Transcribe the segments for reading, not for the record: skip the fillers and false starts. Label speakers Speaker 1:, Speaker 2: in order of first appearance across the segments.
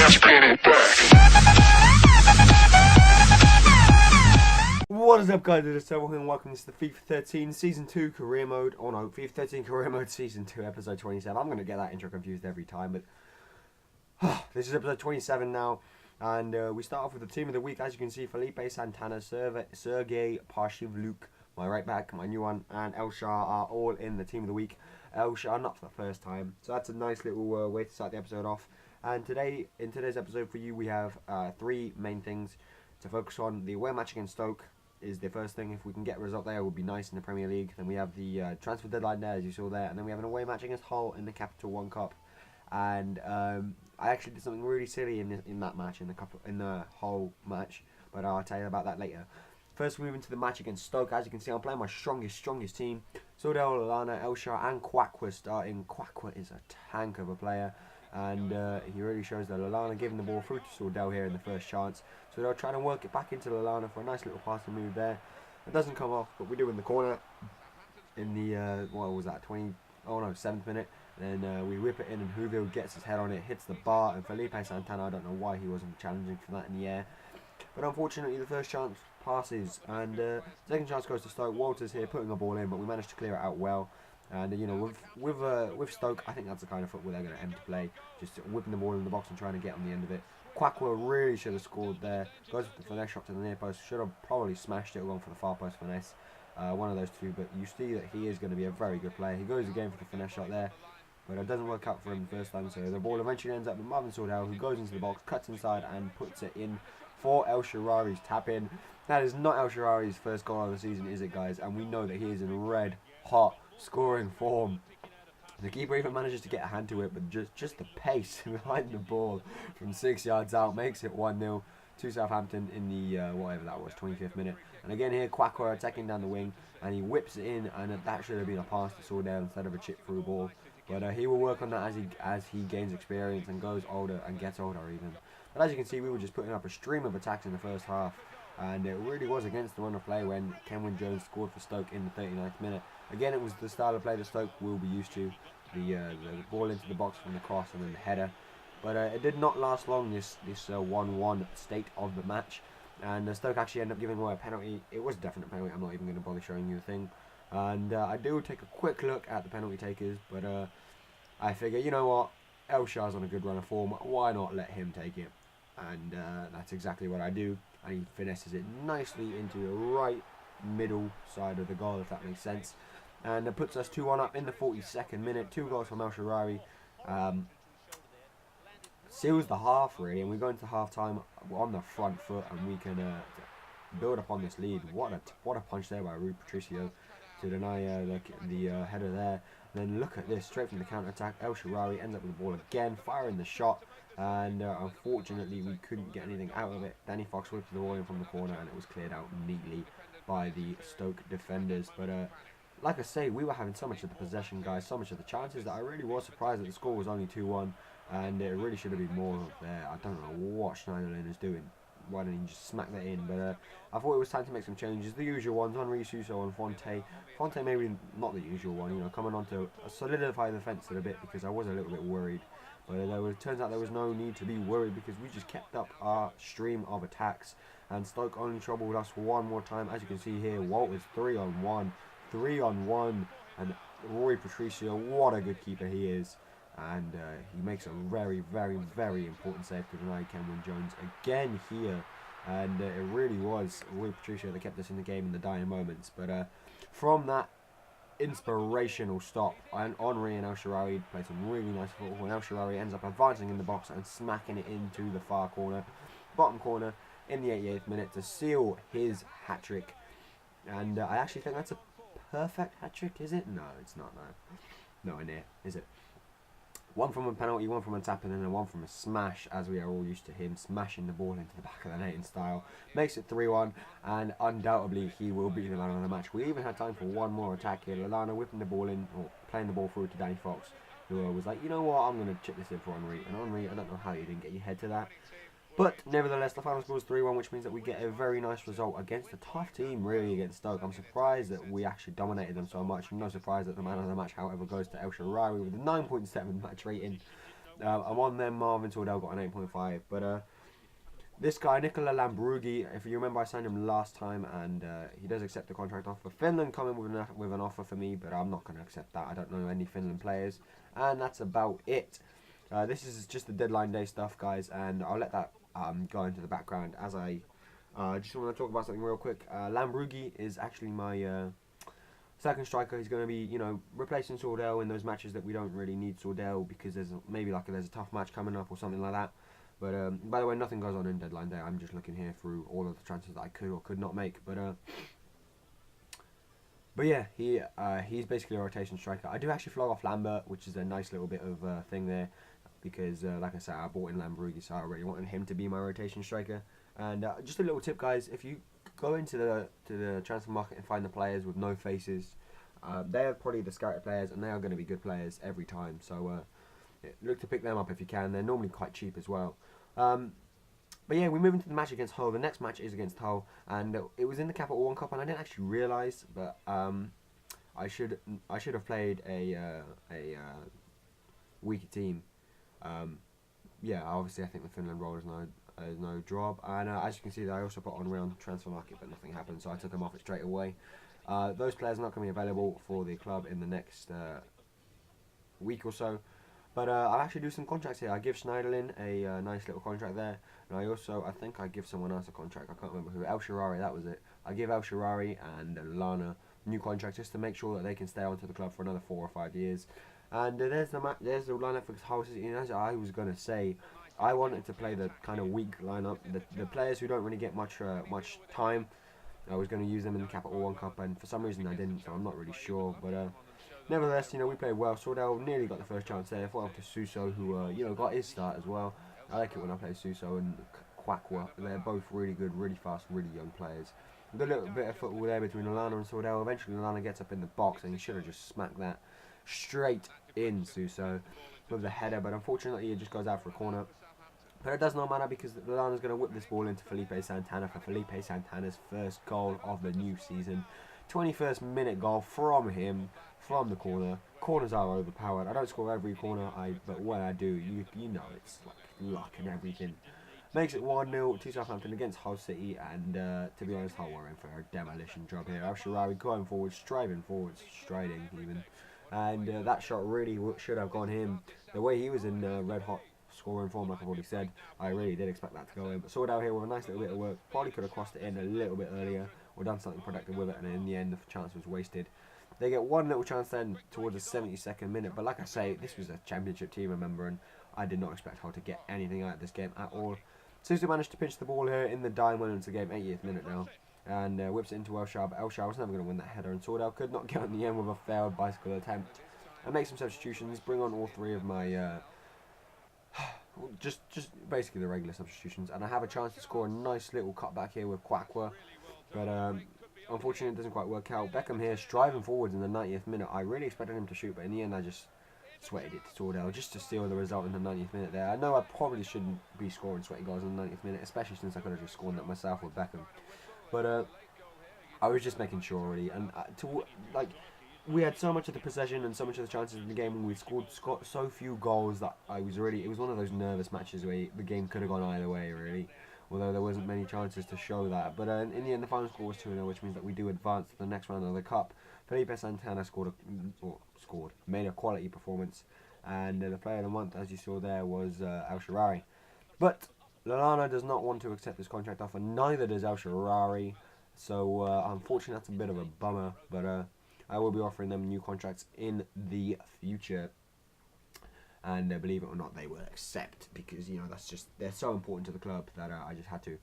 Speaker 1: What is up, guys? It is Tobal here and welcome to the FIFA 13 Season 2 Career Mode. Oh no, FIFA 13 Career Mode Season 2 Episode 27. I'm going to get that intro confused every time, but this is Episode 27 now. And we start off with the Team of the Week. As you can see, Felipe Santana, Sergei Parshivluk, my right back, my new one, and Elshar are all in the Team of the Week. Elshar not for the first time, so that's a nice little way to start the episode off. And today, in today's episode for you, we have three main things to focus on. The away match against Stoke is the first thing. If we can get a result there, it would be nice in the Premier League. Then we have the transfer deadline there, as you saw there, and then we have an away match against Hull in the Capital One Cup. And I actually did something really silly in that match, in the Hull match, but I'll tell you about that later. First, we move into the match against Stoke. As you can see, I'm playing my strongest team. Sordell, Lallana, Elshar, and Quackwa starting. Quackwa is a tank of a player, and he really shows that. Lallana giving the ball through to Sordell here in the first chance. So they're trying to work it back into Lallana for a nice little passing move there. It doesn't come off, but we do in the corner in the, what was that, 7th minute. Then we whip it in and Whoville gets his head on it, hits the bar, and Felipe Santana, I don't know why he wasn't challenging for that in the air. But unfortunately the first chance passes, and second chance goes to Stoke. Walters here putting a ball in, but we managed to clear it out well. And you know, with Stoke, I think that's the kind of football they're going to aim to play, just whipping the ball in the box and trying to get on the end of it. Quackwa really should have scored there. Goes with the finesse shot to the near post. Should have probably smashed it or gone for the far post finesse. One of those two, but you see that he is going to be a very good player. He goes again for the finesse shot there, but it doesn't work out for him the first time. So the ball eventually ends up with Marvin Sordell, who goes into the box, cuts inside, and puts it in for El Shaarawy's tap in. That is not El Shaarawy's first goal of the season, is it, guys? And we know that he is in red hot scoring form. The keeper even manages to get a hand to it, but just the pace behind the ball from 6 yards out makes it 1-0 to Southampton in the, whatever that was, 25th minute. And again here, Quackwa attacking down the wing, and he whips it in, and that should have been a pass to Sordell instead of a chip through ball. But he will work on that as he gains experience and goes older and gets older even. But as you can see, we were just putting up a stream of attacks in the first half, and it really was against the run of play when Kenwyne Jones scored for Stoke in the 39th minute. Again, it was the style of play that Stoke will be used to. The ball into the box from the cross and then the header. But it did not last long, this 1-1 state of the match. And Stoke actually ended up giving away a penalty. It was a definite penalty. I'm not even going to bother showing you the thing. And I do take a quick look at the penalty takers. But I figure, you know what? Elshar's on a good run of form. Why not let him take it? And that's exactly what I do. And he finesses it nicely into the right middle side of the goal, if that makes sense. And it puts us 2-1 up in the 42nd minute. 2 goals from El Shaarawy. Seals the half, really, and we go into half-time on the front foot, and we can build upon this lead. What a punch there by Rui Patricio to deny the header there. And then look at this, straight from the counter-attack. El Shaarawy ends up with the ball again, firing the shot, and unfortunately we couldn't get anything out of it. Danny Fox whipped the ball in from the corner, and it was cleared out neatly by the Stoke defenders. But like I say, we were having so much of the possession, guys, so much of the chances, that I really was surprised that the score was only 2-1, and it really should have been more there. I don't know what Schneiderlin is doing. Why didn't he just smack that in? But I thought it was time to make some changes. The usual ones, Henri Suso and Fonte. Fonte maybe not the usual one, you know, coming on to solidify the defence a little bit, because I was a little bit worried. But it turns out there was no need to be worried, because we just kept up our stream of attacks, and Stoke only troubled us one more time. As you can see here, Walters 3-on-1. 3-on-1, and Rui Patricio, what a good keeper he is, and he makes a very, very, very important save to deny Kenwyne Jones again here, and it really was Rui Patricio that kept us in the game in the dying moments. But from that inspirational stop, Henri and El Shaarawy played some really nice football, and El Shaarawy ends up advancing in the box and smacking it into the far corner, bottom corner, in the 88th minute to seal his hat-trick. And I actually think that's a perfect hat-trick, is it? No, it's not, no. Nowhere near, is it? One from a penalty, one from a tap, and then one from a smash, as we are all used to him smashing the ball into the back of the net in style. Makes it 3-1, and undoubtedly he will be the man of the match. We even had time for one more attack here. Lallana whipping the ball in, or playing the ball through to Danny Fox, who was like, you know what, I'm going to chip this in for Henri. And Henri, I don't know how you didn't get your head to that. But nevertheless, the final score is 3-1, which means that we get a very nice result against a tough team, really, against Stoke. I'm surprised that we actually dominated them so much. I'm no surprise that the man of the match, however, goes to El Shaarawy with a 9.7 match rating. I'm on them. Marvin Tordell got an 8.5. But this guy, Nicola Lambrughi, if you remember, I signed him last time, and he does accept the contract offer. Finland coming with an offer for me, but I'm not going to accept that. I don't know any Finland players, and that's about it. This is just the deadline day stuff, guys, and I'll let that go into the background as I just want to talk about something real quick. Lambrughi is actually my second striker. He's going to be, you know, replacing Sordell in those matches that we don't really need Sordell because there's a tough match coming up or something like that. But by the way, nothing goes on in deadline day. I'm just looking here through all of the transfers that I could or could not make. But yeah, he's basically a rotation striker. I do actually flog off Lambert, which is a nice little bit of thing there, because like I said, I bought in Lambrughi, so I really wanted him to be my rotation striker. And just a little tip, guys: if you go into the transfer market and find the players with no faces, they are probably the scouted players, and they are going to be good players every time. So look to pick them up if you can. They're normally quite cheap as well. But yeah, we move into the match against Hull. The next match is against Hull, and it was in the Capital One Cup, and I didn't actually realise, but I should have played a weaker team. Yeah, obviously I think the Finland role is no job, and as you can see, I also put on around transfer market, but nothing happened, so I took them off it straight away. Those players are not going to be available for the club in the next week or so. But I'll actually do some contracts here. I give Schneiderlin a nice little contract there. And I think I give someone else a contract. I can't remember who. El Sharari, that was it. I give El Sharari and Lana new contracts just to make sure that they can stay on to the club for another 4 or 5 years. And there's the lineup for Hull City. And as I was going to say, I wanted to play the kind of weak lineup. The players who don't really get much time. I was going to use them in the Capital One Cup, and for some reason I didn't, so I'm not really sure. But nevertheless, you know, we played well. Sordell nearly got the first chance there. Fought up to Suso, who you know, got his start as well. I like it when I play Suso and Quackwa. They're both really good, really fast, really young players. With a little bit of football there between Lallana and Sordell. Eventually, Lallana gets up in the box, and he should have just smacked that straight in Suso with the header. But unfortunately, it just goes out for a corner. But it does not matter because Lallana's going to whip this ball into Felipe Santana for Felipe Santana's first goal of the new season. 21st minute goal from him, from the corner. Corners are overpowered. I don't score every corner, but when I do, you know it's like luck and everything. Makes it 1-0 to Southampton against Hull City, and to be honest, Hull were in for a demolition job here. El Shaarawy going forward, striding forwards, striding even, and that shot really should have gone him. The way he was in red hot scoring form, like I've already said, I really did expect that to go in. But Sordell here with a nice little bit of work, probably could have crossed it in a little bit earlier or done something productive with it, and in the end the chance was wasted. They get one little chance then towards the 72nd minute, but like I say, this was a championship team, remember, and I did not expect Hull to get anything out of this game at all. Suso managed to pinch the ball here in the dying minutes of the game, 80th minute now, and whips it into El Shah, but El Shah was never going to win that header, and Sordell could not get on the end with a failed bicycle attempt. I make some substitutions, bring on all three of my just basically the regular substitutions, and I have a chance to score a nice little cutback here with Quackwa, but unfortunately it doesn't quite work out. Beckham here striving forwards in the 90th minute. I really expected him to shoot, but in the end I just sweated it to Sordell just to steal the result in the 90th minute there. I know I probably shouldn't be scoring sweaty goals in the 90th minute, especially since I could have just scored that myself with Beckham, but I was just making sure already, and we had so much of the possession and so much of the chances in the game, and we scored so few goals that it was one of those nervous matches where the game could have gone either way, really, although there wasn't many chances to show that. But in the end, the final score was 2-0, which means that we do advance to the next round of the Cup. Felipe Santana made a quality performance, and the player of the month, as you saw there, was El Shaarawy. But Lallana does not want to accept this contract offer, neither does El Shaarawy, so unfortunately that's a bit of a bummer, but I will be offering them new contracts in the future, and believe it or not, they will accept, because you know they're so important to the club that I just had to.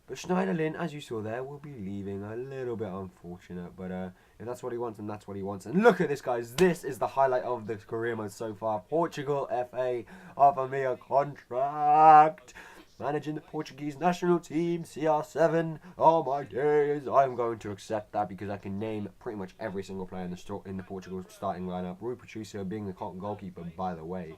Speaker 1: But Schneiderlin, as you saw there, will be leaving. A little bit unfortunate, but if that's what he wants, then that's what he wants. And look at this, guys. This is the highlight of the career mode so far. Portugal FA offer me a contract. Managing the Portuguese national team, CR7. Oh my days, I'm going to accept that because I can name pretty much every single player in the Portugal starting lineup. Rui Patricio being the goalkeeper, by the way.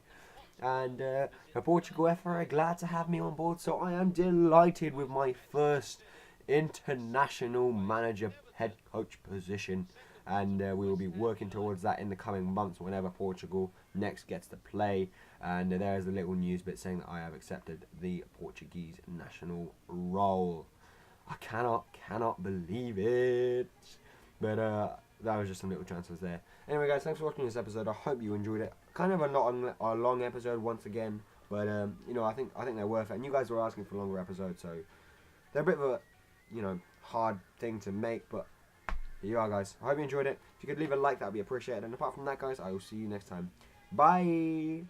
Speaker 1: And the Portugal FA are glad to have me on board, so I am delighted with my first international manager head coach position. and we will be working towards that in the coming months whenever Portugal next gets to play. And there's a little news bit saying that I have accepted the Portuguese national role. I cannot believe it. But that was just some little transfers there. Anyway, guys, thanks for watching this episode. I hope you enjoyed it. Kind of a long episode once again, but you know, I think they're worth it. And you guys were asking for longer episodes, so they're a bit of a, you know, hard thing to make. But here you are, guys. I hope you enjoyed it. If you could leave a like, that would be appreciated. And apart from that, guys, I will see you next time. Bye.